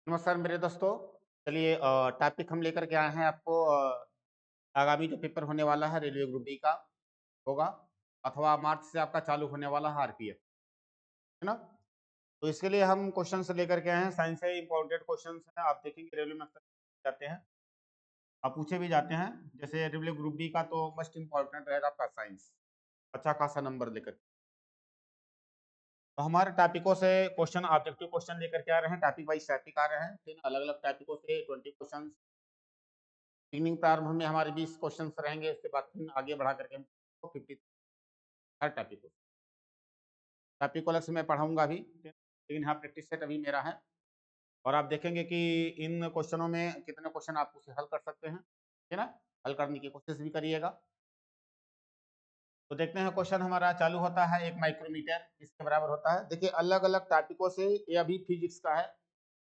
नमस्कार मेरे दोस्तों। चलिए टॉपिक हम लेकर के आए हैं आपको आगामी जो पेपर होने वाला है रेलवे ग्रुप डी का होगा अथवा मार्च से आपका चालू होने वाला है आरपीएफ, है ना? तो इसके लिए हम क्वेश्चंस लेकर के आए हैं, साइंस से इम्पोर्टेंट क्वेश्चंस हैं। आप देखेंगे रेलवे में अक्सर जाते हैं, आप पूछे भी जाते हैं। जैसे रेलवे ग्रुप डी का तो मोस्ट इम्पोर्टेंट रहेगा आपका साइंस, अच्छा खासा नंबर लेकर। तो हमारे टॉपिकों से क्वेश्चन ऑब्जेक्टिव क्वेश्चन लेकर के आ रहे हैं, टॉपिक वाइज टॉपिक आ रहे हैं, फिर अलग अलग टॉपिकों से 20 क्वेश्चन। बिगिनिंग प्रारंभ में हमारे 20 क्वेश्चंस रहेंगे, उसके बाद फिर आगे बढ़ा करके हम 50 हर टॉपिक को अलग से मैं पढ़ाऊंगा अभी, लेकिन हाँ प्रैक्टिस सेट अभी मेरा है। और आप देखेंगे कि इन क्वेश्चनों में कितने क्वेश्चन आप उसे हल कर सकते हैं, है ना? हल करने की कोशिश भी करिएगा। तो देखते हैं क्वेश्चन हमारा चालू होता है। 1 माइक्रोमीटर किसके बराबर होता है? देखिए अलग अलग टॉपिकों से, ये अभी फिजिक्स का है,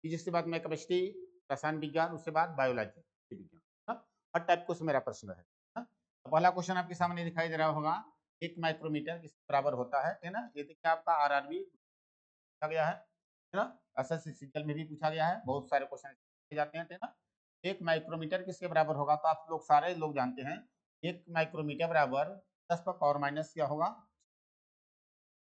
फिजिक्स के बाद में केमिस्ट्री, रसायन विज्ञान, उसके बाद बायोलॉजी विज्ञान, हाँ? हर टाइप से मेरा प्रश्न है, हाँ? तो पहला क्वेश्चन आपके सामने दिखाई दे रहा होगा, 1 माइक्रोमीटर किसके बराबर होता है ना? ये देखिए आपका आरआरबी पूछा गया है ना? एसएससी सीजीएल में भी पूछा गया है, बहुत सारे क्वेश्चन पूछे जाते हैं, है ना? 1 माइक्रोमीटर किसके बराबर होगा? तो आप लोग सारे लोग जानते हैं 1 माइक्रोमीटर बराबर 10 पर पावर माइनस क्या होगा?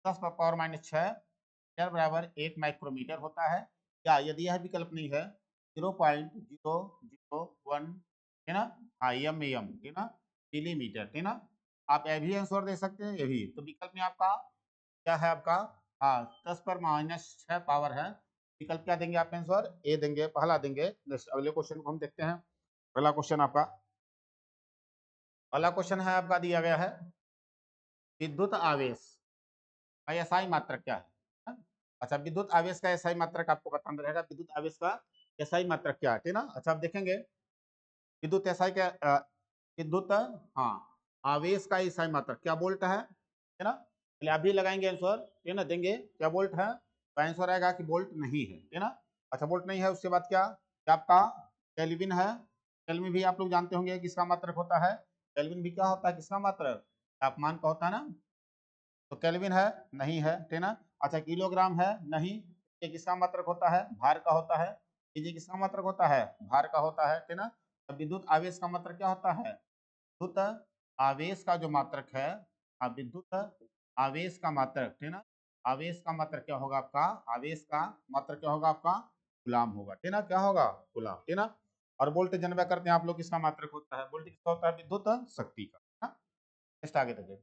10 पर पावर माइनस 6 मीटर बराबर 1 माइक्रोमीटर होता है। या यदि यह विकल्प नहीं है 0.001, है ना? हाँ एम एम, है ना? मिलीमीटर, है ना? आप ये भी आंसर दे सकते हैं, ये भी। तो विकल्प में आपका क्या है? आपका हाँ 10 पर माइनस 6 पावर है। विकल्प क्या देंगे आप? आंसर ए देंगे, पहला देंगे। नेक्स्ट अगले क्वेश्चन को हम देखते हैं। अगला क्वेश्चन आपका, अगला क्वेश्चन है आपका दिया गया है, विद्युत आवेश का एसआई मात्रक क्या है? हाँ? अच्छा, विद्युत आवेश का एसआई मात्रक आपको बताना रहेगा। विद्युत आवेश का एसआई मात्रक क्या है ना? अच्छा आप देखेंगे विद्युत एसआई क्या विद्युत, हाँ, आवेश का एसआई मात्रक क्या वोल्ट है ना? पहले आप भी लगाएंगे आंसर, है ना? देंगे क्या वोल्ट है? तो आंसर आएगा कि वोल्ट नहीं है ना? अच्छा वोल्ट नहीं है, उसके बाद क्या आपका केल्विन है। केल्विन भी आप लोग जानते होंगे किसका मात्रक होता है? केल्विन भी क्या होता है? किसका मात्रक? तापमान का होता है ना? तो केल्विन है, नहीं है ना? अच्छा किलोग्राम है, नहीं। ये किसका मात्रक होता है? भार का होता है। ये किसका मात्रक होता है? भार का होता है ना? तो विद्युत आवेश का मात्रक क्या होता है? विद्युत आवेश का जो मात्रक है, विद्युत आवेश का मात्रक, है ना? आवेश का मात्रक क्या होगा आपका? आवेश का मात्रक क्या होगा आपका? गुलाम होगा, है ना? क्या होगा? गुलाम, है ना? और वोल्ट जनवा करते हैं आप लोग, किसका मात्रक होता है? वोल्ट किसका होता है? विद्युत शक्ति का, है ना? नेक्स्ट आगे देखिए,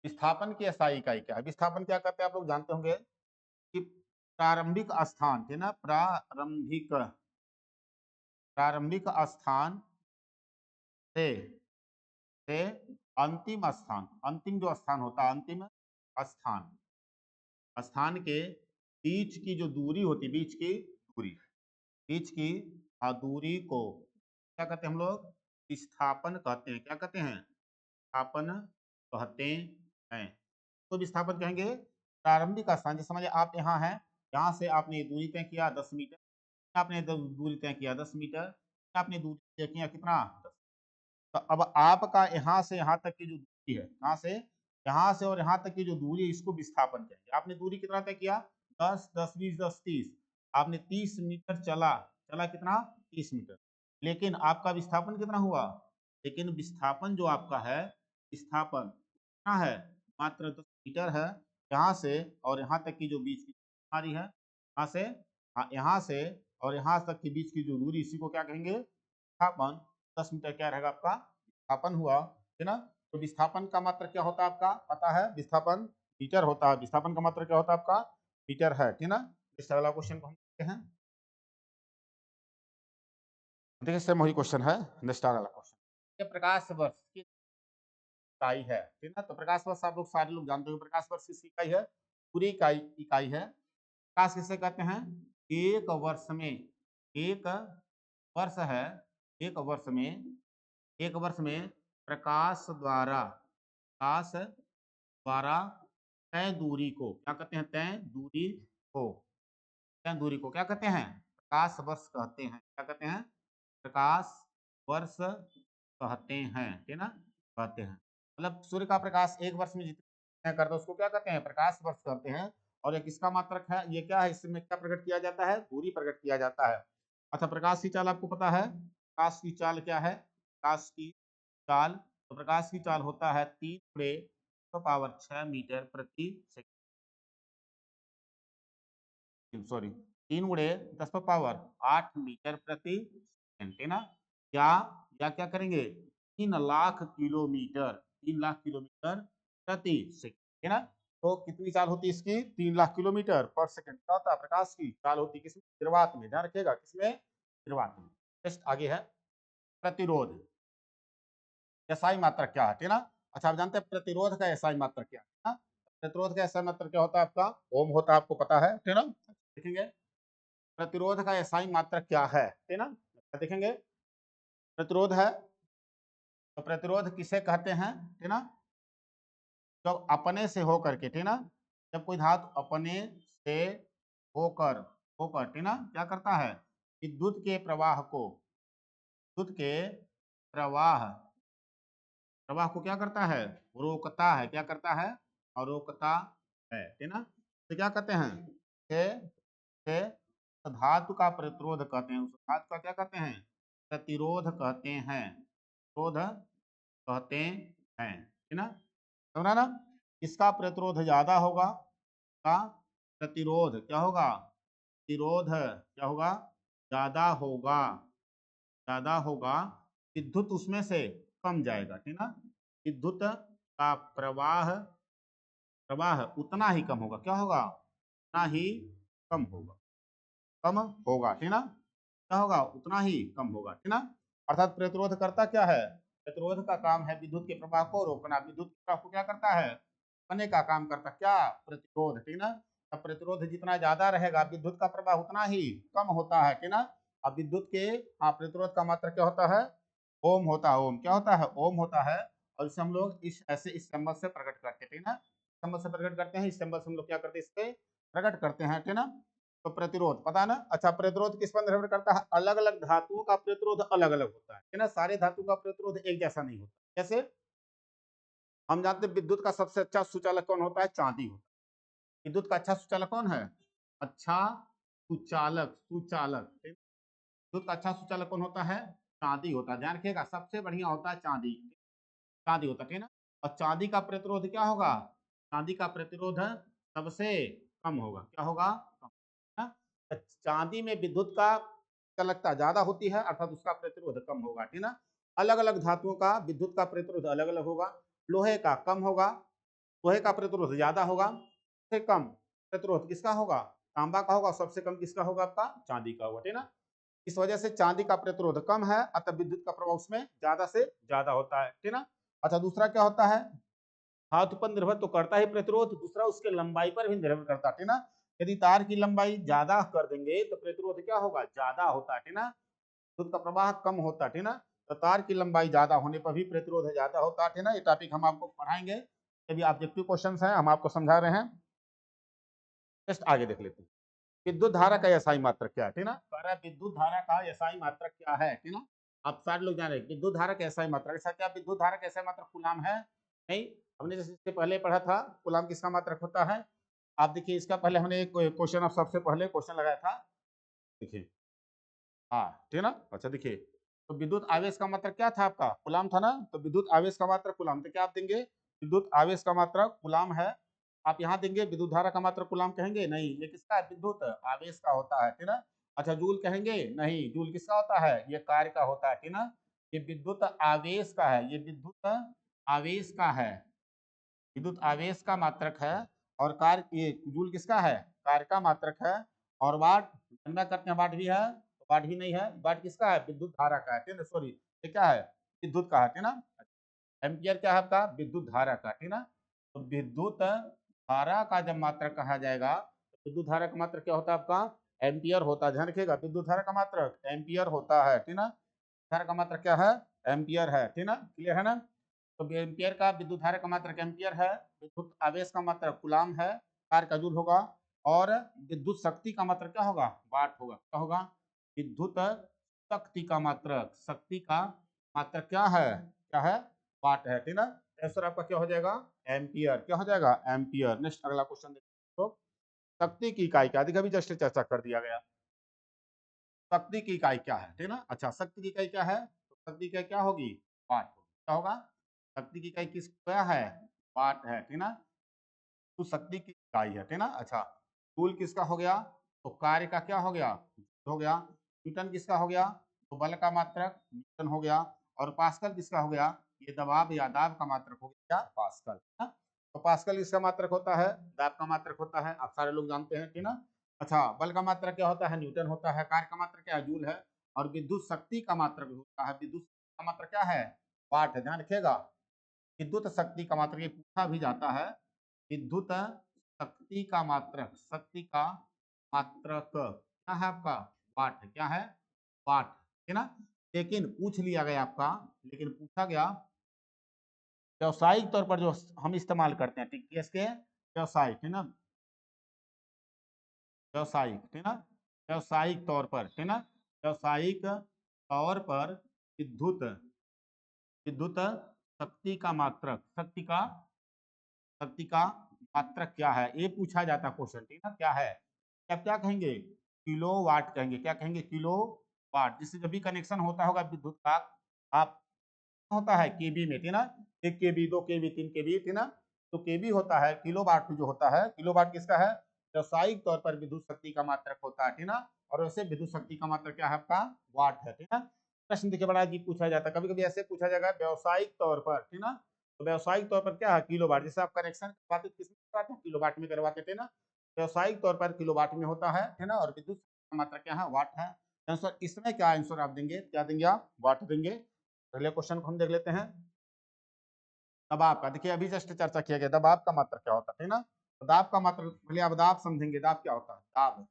विस्थापन की एसआई इकाई क्या है? विस्थापन क्या करते हैं आप लोग जानते होंगे कि प्रारंभिक स्थान, है ना? प्रारंभिक प्रारंभिक स्थान से से अंतिम स्थान, अंतिम जो स्थान होता है, अंतिम स्थान, स्थान के बीच की जो दूरी होती है, बीच की दूरी, बीच की दूरी को क्या कहते हैं हम लोग? विस्थापन कहते हैं। क्या कहते हैं? विस्थापन कहते हैं। तो विस्थापन कहेंगे प्रारंभिक स्थान। जैसे समझिए आप यहाँ हैं, यहाँ से आपने दूरी तय किया 10 मीटर, आपने दूरी तय किया 10 मीटर, आपने दूरी तय किया कितना? 10। तो अब आपका यहाँ से यहाँ तक की जो दूरी है, यहाँ से और यहाँ तक की जो दूरी है, इसको विस्थापन कहेंगे। आपने दूरी कितना तय किया? 10, 10, 20, 10, 30। आपने 30 मीटर चला, चला कितना? 30 मीटर। लेकिन आपका विस्थापन कितना हुआ? लेकिन विस्थापन जो आपका है, विस्थापन कितना है? मात्र 10 मीटर है। यहाँ से और यहाँ तक की जो बीच की हमारी है, यहाँ से, हाँ, यहाँ से और यहाँ तक के बीच की जो दूरी, इसी को क्या कहेंगे? विस्थापन। 10 मीटर क्या रहेगा आपका? विस्थापन हुआ, है ना? तो विस्थापन का मात्रक क्या होता है आपका? पता है, विस्थापन मीटर होता है। विस्थापन का मात्रक क्या होता है आपका? मीटर है ना? इस अगला क्वेश्चन को हम देखते हैं। देखिए सेम वही क्वेश्चन है। नेक्स्ट अगला क्वेश्चन, ये प्रकाश वर्ष की इकाई है, ठीक है? तो प्रकाश वर्ष आप लोग सारे लोग जानते हो, प्रकाश वर्ष किसकी इकाई है? पूरी इकाई इकाई है। प्रकाश किसे कहते हैं? एक वर्ष में, एक वर्ष है, एक वर्ष में, एक वर्ष में प्रकाश द्वारा, प्रकाश द्वारा तय दूरी को क्या कहते हैं? तय दूरी को, तय दूरी को क्या कहते हैं? प्रकाश वर्ष कहते हैं। क्या कहते हैं? प्रकाश वर्ष कहते हैं, है ना? कहते हैं। मतलब सूर्य का प्रकाश एक वर्ष में जितना करता है उसको क्या कहते हैं? प्रकाश वर्ष कहते हैं। और ये किसका मात्रक है, ये क्या है, इसमें क्या प्रकट किया जाता है, दूरी प्रकट किया जाता है। अच्छा, प्रकाश की चाल आपको पता है, प्रकाश की चाल क्या है, प्रकाश की चाल, तो प्रकाश की चाल होता है 3 × 10⁻⁶ मीटर प्रति सेकंड, सॉरी 3 × 10⁸ मीटर प्रति सेकंड, है ना। या क्या करेंगे, 3 लाख किलोमीटर, 3 लाख किलोमीटर प्रति सेकंड, है ना। तो कितनी चाल होती है इसकी, 3 लाख किलोमीटर पर सेकंड। क्या होता है, प्रकाश की चाल होती है किसमें, निर्वात में, ध्यान रखिएगा किसमें, निर्वात में। नेक्स्ट आगे है प्रतिरोध, एसआई मात्रक क्या है ना। अच्छा, आप जानते हैं प्रतिरोध का एसआई मात्रक क्या है ना। प्रतिरोध का एसआई मात्रक क्या होता है आपका, ओम होता है, आपको पता है ना। देखेंगे प्रतिरोध का एसआई मात्रक क्या है ना, देखेंगे प्रतिरोध है, तो प्रतिरोध किसे कहते हैं, है ना, तो अपने से होकर के, है ना, जब कोई धातु अपने से होकर होकर, है ना, क्या करता है, विद्युत के प्रवाह को, विद्युत के प्रवाह प्रवाह को क्या करता है, रोकता है, क्या करता है, और रोकता है ना। तो क्या कहते हैं, से धातु का प्रतिरोध कहते हैं, उस धातु का क्या कहते हैं, प्रतिरोध कहते हैं, प्रतिरोध कहते हैं, है ना, समझा ना। इसका प्रतिरोध ज्यादा होगा, का प्रतिरोध क्या होगा, प्रतिरोध क्या होगा, ज्यादा होगा, ज्यादा होगा, विद्युत उसमें से कम जाएगा, ठीक ना, विद्युत का प्रवाह प्रवाह उतना ही कम होगा, क्या होगा, उतना ही कम होगा, कम होगा, ठीक ना, क्या होगा, उतना ही कम होगा, ठीक ना। अर्थात प्रतिरोध करता क्या है, प्रतिरोध का काम है विद्युत के प्रवाह को रोकना, विद्युत के प्रवाह को क्या करता है, रोकने का काम करता क्या, प्रतिरोध, ठीक ना। अब प्रतिरोध जितना ज्यादा रहेगा, विद्युत का प्रवाह उतना ही कम होता है, ठीक ना। अब विद्युत के प्रतिरोध का मात्रा क्या होता है, ओम होता है, ओम क्या होता है, ओम होता है। और इसे हम लोग इस ऐसे इस सिंबल से प्रकट करते हैं, ठीक ना, सिंबल से प्रकट करते हैं, इस सिंबल से हम लोग क्या करते हैं, इस पे प्रकट करते हैं, ठीक ना। तो प्रतिरोध पता है ना। अच्छा, प्रतिरोध किस पर निर्भर करता है, अलग अलग धातुओं का प्रतिरोध अलग अलग होता है ना, सारे धातु का प्रतिरोध एक जैसा नहीं होता। जैसे हम जानते हैं विद्युत का सबसे अच्छा सुचालक कौन होता है, चांदी होता है। विद्युत का अच्छा सुचालक कौन है, अच्छा सुचालक, सुचालक, विद्युत का अच्छा सुचालक कौन होता है, चांदी होता है, ध्यान रखिएगा सबसे बढ़िया होता है चांदी, चांदी होता है, ठीक ना। और चांदी का प्रतिरोध क्या होगा, चांदी का प्रतिरोध सबसे कम होगा, क्या होगा, कम, है ना? तो चांदी में विद्युत का चालकता ज्यादा होती है, अर्थात उसका प्रतिरोध कम होगा, ठीक ना। अलग अलग धातुओं का विद्युत का प्रतिरोध अलग अलग होगा, लोहे का कम होगा, लोहे का प्रतिरोध ज्यादा होगा, सबसे कम प्रतिरोध किसका होगा, तांबा का होगा, सबसे कम किसका होगा, आपका चांदी का होगा, ठीक ना। इस वजह से चांदी का प्रतिरोध कम है, अतः विद्युत का प्रभाव उसमें ज्यादा से ज्यादा होता है, ठीक ना। अच्छा, दूसरा क्या होता है, धातु पर निर्भर तो करता है प्रतिरोध, दूसरा उसके लंबाई पर भी निर्भर करता है, ठीक ना। यदि तार की लंबाई ज्यादा कर देंगे तो प्रतिरोध क्या होगा, ज्यादा होता है, ठीक ना, विद्युत का प्रवाह कम होता है, ठीक ना। तो तार की लंबाई ज्यादा होने पर भी प्रतिरोध ज्यादा होता है, ठीक ना। ये टॉपिक हम आपको पढ़ाएंगे, यदि ऑब्जेक्टिव क्वेश्चन है, हम आपको समझा रहे हैं। नेक्स्ट आगे देख लेते हैं, विद्युत धारा का एसआई मात्रक क्या है, ठीक ना, कह रहा है विद्युत धारा का एसआई मात्रक क्या है, ठीक ना। आप सारे लोग जान रहे हैं विद्युत धारा का एसआई मात्रक, ऐसा क्या विद्युत धारा का एसआई मात्रक कूलाम है, नहीं, हमने जैसे इससे पहले पढ़ा था कूलाम किसका मात्रक होता है। आप देखिए, इसका पहले हमने एक क्वेश्चन, आप सबसे पहले क्वेश्चन लगाया था, देखिए, हाँ, ठीक ना। अच्छा देखिए, तो विद्युत आवेश का मात्रक क्या था आपका, कूलाम था ना, तो विद्युत आवेश का मात्रक कूलाम, तो क्या आप देंगे, विद्युत आवेश का मात्रक कूलाम है। आप यहाँ देंगे विद्युत धारा का मात्रक कूलाम कहेंगे, नहीं, ये किसका है, विद्युत आवेश का होता है, ठीक ना। अच्छा, जूल कहेंगे, नहीं, जूल किसका होता है, ये कार्य का होता है, ठीक ना। ये विद्युत आवेश का है, ये विद्युत आवेश का है, विद्युत आवेश का मात्रक है। और कार्य, ये जूल किसका है, कार्य का मात्रक है। और वाट गणना करते हैं, वाट भी है, तो वाट भी नहीं है, वाट किसका है, विद्युत धारा का है, ठीक है, सॉरी, ये क्या है, विद्युत का है, ठीक ना। एम्पियर क्या है आपका, विद्युत धारा का, ठीक ना। तो विद्युत धारा का जब मात्रक कहा जाएगा, तो विद्युत धारा का मात्रक क्या होता है आपका, एम्पियर होता है, ध्यान रखिएगा, विद्युत धारा का मात्रक एम्पियर होता है, ठीक ना। धारा का मात्रक क्या है, एम्पियर है, ठीक ना, क्लियर है ना। तो एम्पियर का विद्युत धारा का मात्रक एम्पियर है, विद्युत आवेश का मात्रक कूलाम है, कार्य का जूल होगा। और विद्युत शक्ति का मात्रक क्या होगा, वाट होगा, क्या होगा, विद्युत शक्ति का मात्रक, शक्ति का मात्रक क्या है, वाट है, ठीक ना। आंसर आपका क्या हो जाएगा, एम्पियर, क्या हो जाएगा, एम्पियर। नेक्स्ट अगला क्वेश्चन देखो, शक्ति की इकाई क्या, देखिए अभी जस्ट चर्चा कर दिया गया। शक्ति की इकाई क्या है, ठीक ना। अच्छा, शक्ति की इकाई क्या है, तो शक्ति की इकाई क्या होगी, वाट। क्या होगा, शक्ति की इकाई किस क्या है, वाट है, ठीक ना। तो शक्ति की इकाई है, ठीक ना। अच्छा, जूल किसका हो गया, तो कार्य का क्या हो गया। न्यूटन किसका हो गया, तो बल का मात्रक न्यूटन हो गया। और पास्कल किसका हो गया, ये दबाव या दाब का मात्रक हो गया पास्कल, है ना? तो पास्कल किसका मात्रक होता है, दाब का मात्रक होता है, आप सारे लोग जानते हैं, ठीक ना। अच्छा, बल का मात्रक क्या होता है, न्यूटन होता है। कार्य का मात्रक क्या है, जूल है। और विद्युत शक्ति का मात्रक होता है, विद्युत का मात्रक क्या है, वाट है, ध्यान रखिएगा। विद्युत शक्ति का मात्रक ये पूछा भी जाता है, विद्युत शक्ति का मात्रक, शक्ति का मात्रक क्या है आपका, वाट है, क्या है, वाट, है ना। लेकिन पूछ लिया गया आपका, लेकिन पूछा गया व्यावसायिक तौर पर जो हम इस्तेमाल करते हैं, ठीक है, इसके व्यावसायिक, है ना, व्यावसायिक, है ना, व्यावसायिक तौर पर, है ना, व्यावसायिक तौर पर विद्युत विद्युत शक्ति का मात्रक, शक्ति का मात्रक क्या है, ये पूछा जाता क्वेश्चन, ठीक है, क्या है, आप क्या कहेंगे, किलो वाट कहेंगे, क्या कहेंगे, किलो वाट। जिससे जब भी कनेक्शन होता होगा विद्युत का, आप होता है केबी में, ठीक ना, 1 केबी 2 केबी 3 केबी, ठीक ना। तो केबी होता है, किलो वाट जो होता है, किलो वाट किसका है, व्यावसायिक तौर पर विद्युत शक्ति का मात्रक होता है, ठीक ना। और वैसे विद्युत शक्ति का मात्रक क्या है आपका, वाट है, ठीक ना। प्रश्न देखिए बड़ा अजीब पूछा जाता है, कभी कभी ऐसे पूछा जाएगा व्यावसायिक तौर पर, ठीक ना। तो व्यावसायिक तौर पर क्या है, किलो वाट। जैसे आप कनेक्शन करवाते किसमें करवाते हैं, किलो वाट में करवाते थे ना। व्यावसायिक तौर पर किलो वाट में होता है, ठीक ना। और विद्युत का मात्रक क्या है, वाट है। आंसर इसमें क्या आंसर आप देंगे, क्या देंगे आप, वाट देंगे। अगले क्वेश्चन को हम देख लेते हैं। दबाव का, देखिए अभी जस्ट चर्चा किया गया, दबाव का मात्रक क्या होता है ना। तो दाब का मात्रक पहले आप दाब समझेंगे, दाब क्या होता है, दाब,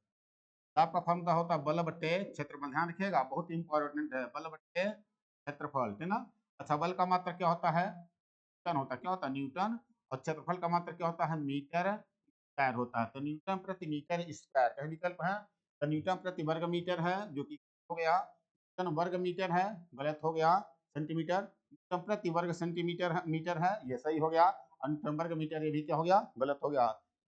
दाब का फॉर्म क्या होता है, बल बट्टे क्षेत्रफल, ध्यान रखिएगा बहुत इंपॉर्टेंट है, बल बट्टे क्षेत्रफल, है ना। अच्छा, बल का मात्रक क्या होता है, न्यूटन होता है, क्या होता है, न्यूटन। और क्षेत्रफल का मात्रक क्या होता है, मीटर स्क्वायर होता है। तो न्यूटन प्रति मीटर स्क्वायर का विकल्प है, तो न्यूटन प्रति वर्ग मीटर है, जो कि हो गया न्यूटन वर्ग मीटर है, गलत हो गया, सेंटीमीटर। न्यूटन प्रति वर्ग सेंटीमीटर है, मीटर है, ये सही हो गया। और न्यूटन वर्ग मीटर ये भी क्या हो गया, गलत हो गया।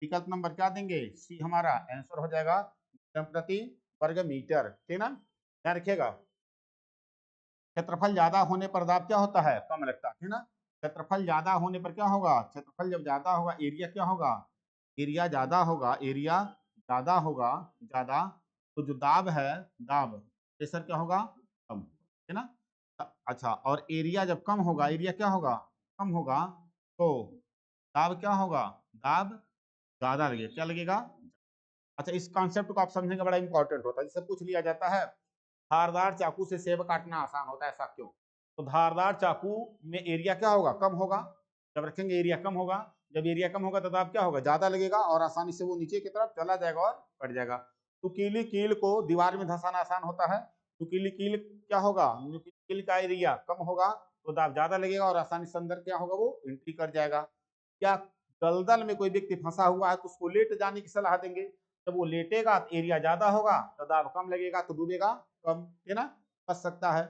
विकल्प नंबर क्या देंगे, सी हमारा आंसर हो जाएगा, न्यूटन प्रति वर्ग मीटर, ठीक ना, ध्यान रखिएगा। क्षेत्रफल ज्यादा होने पर दाब क्या होता है, कम लगता है ना। क्षेत्रफल ज्यादा होने पर क्या होगा, क्षेत्रफल जब ज्यादा होगा, एरिया क्या होगा, एरिया ज्यादा होगा, एरिया ज्यादा होगा, ज्यादा। तो जो दाब है, दाब प्रेशर क्या होगा, कम, है ना। अच्छा, और एरिया जब कम होगा, एरिया क्या होगा, कम होगा, तो दाब क्या होगा, दाब ज्यादा लगेगा, क्या लगेगा। अच्छा, इस कॉन्सेप्ट को आप समझेंगे, बड़ा इंपॉर्टेंट होता है। जैसे पूछ लिया जाता है, धारदार चाकू से सेब काटना आसान होता है, ऐसा क्यों। तो धारदार चाकू में एरिया क्या होगा, कम होगा। जब रखेंगे एरिया कम होगा, जब एरिया कम होगा तो दाब क्या होगा, ज्यादा लगेगा, और आसानी से वो नीचे की तरफ चला जाएगा और कट जाएगा। नुकीली कील को दीवार में धंसाना आसान होता है। नुकीली कील क्या होगा, नुकीली कील का एरिया कम होगा, तो दाब ज्यादा लगेगा और आसानी से अंदर क्या होगा, वो एंट्री कर जाएगा। क्या दलदल में कोई व्यक्ति फंसा हुआ है तो उसको लेट जाने की सलाह देंगे। जब वो लेटेगा तो एरिया ज्यादा होगा, तो दाब कम लगेगा, तो डूबेगा कम, है ना, बच सकता है।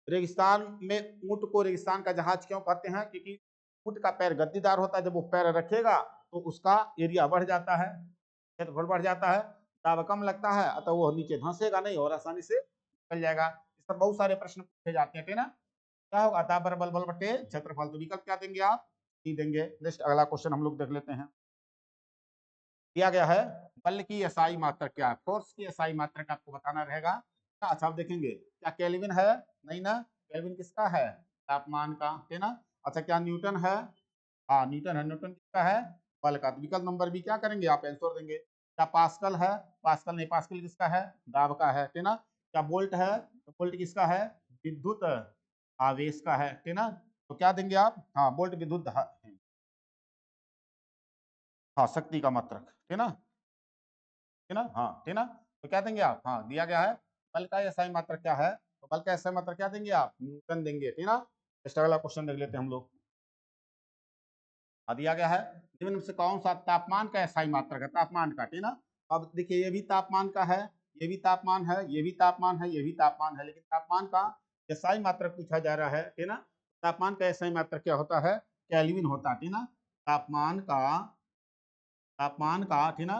रेगिस्तान में ऊंट को रेगिस्तान का जहाज क्यों कहते हैं, क्योंकि ऊंट का पैर गद्दीदार होता है, जब वो पैर रखेगा तो उसका एरिया बढ़ जाता है, क्षेत्रफल बढ़ जाता है, दाब कम लगता है, अतः वो नीचे धंसेगा नहीं और आसानी से निकल जाएगा। इस पर बहुत सारे प्रश्न पूछे जाते हैं, ना। क्या होगा, दाब बराबर बल बटे क्षेत्रफल। तो विकल्प क्या देंगे आप, सी देंगे। नेक्स्ट अगला क्वेश्चन हम लोग देख लेते हैं। दिया गया है, बल की एसआई मात्रक क्या है, फोर्स की एसआई मात्रक आपको बताना रहेगा। अच्छा, आप देखेंगे क्या केल्विन है, नहीं ना। केल्विन किसका है, तापमान का, है ना। अच्छा, क्या न्यूटन है, हाँ न्यूटन है। न्यूटन किसका है, बल का। तो विकल्प नंबर बी क्या करेंगे आप, आंसर देंगे। क्या पास्कल है, पास्कल नहीं, पास्कल किसका है, दाब का है ना। क्या बोल्ट है, तो बोल्ट किसका है, विद्युत आवेश का है ना। तो क्या देंगे आप, हाँ बोल्ट विद्युत हाँ शक्ति का मात्रक, है ना, है ना, हाँ, है ना। तो क्या देंगे आप, हाँ दिया गया है, बल का एसआई मात्रक क्या है, तो बल का एसआई मात्रक क्या देंगे आप, न्यूटन देंगे, है ना। नेक्स्ट अगला क्वेश्चन देख लेते हैं हम लोग। दिया गया है, निम्न में से कौन सा तापमान का एसआई मात्रक है, तापमान का, है ना। अब देखिए ये भी तापमान का है, ये भी तापमान है, ये भी तापमान है, ये भी तापमान है, लेकिन तापमान का एसआई मात्रक पूछा जा रहा है ना। तापमान का एसआई मात्रक क्या होता है, केल्विन होता है ना। तापमान का, है ना,